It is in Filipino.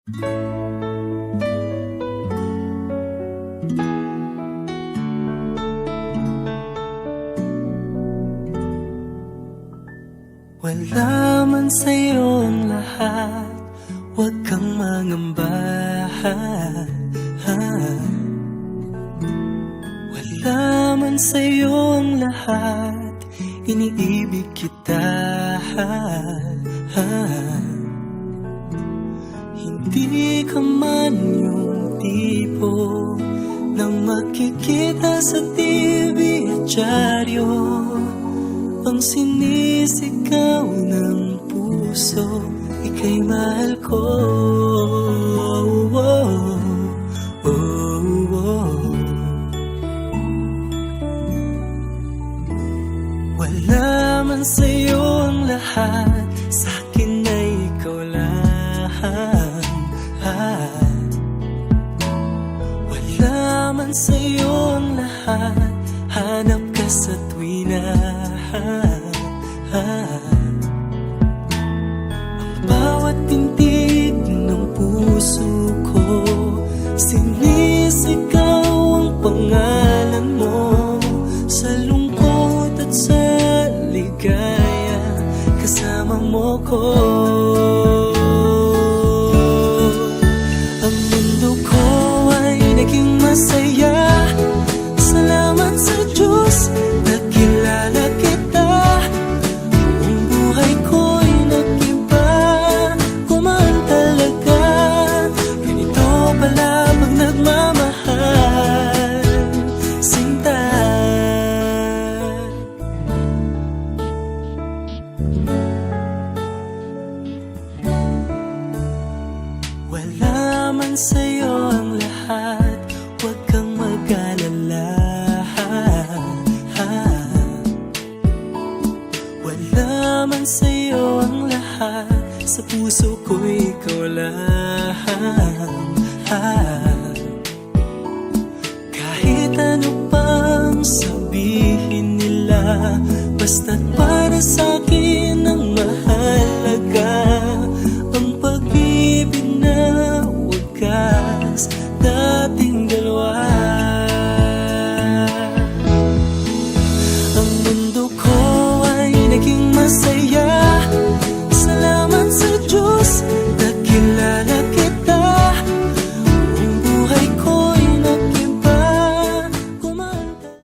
Wala man sa'yo ang lahat, huwag kang mangamba. Wala man sa'yo ang lahat, iniibig kita. Hindi ka man yung tipo nang makikita sa TV at dyaryo, ang sinisigaw ng puso, ika'y mahal ko. Wala man sa'yo ang lahat, sa'kin ay ikaw lang. Wala man sa'yo ang lahat, hanap ka sa tuwina. Ang bawat tintig ng puso ko, sinisigaw ang pangalan mo. Sa lungkot at sa ligaya, kasama mo ko. Ang mundo ko ay naging masaya, salamat sa Diyos, nakilala kita. Ang buhay ko'y nag-iba, kumaan talaga. Ganito pala pag nagmamahal, sinta. Wala man sa'yo ang lahat, huwag kang mag-alala. Wala man sa'yo ang lahat, sa puso ko ikaw lang. Kahit ano pang sabihin nila, basta't para sa'kin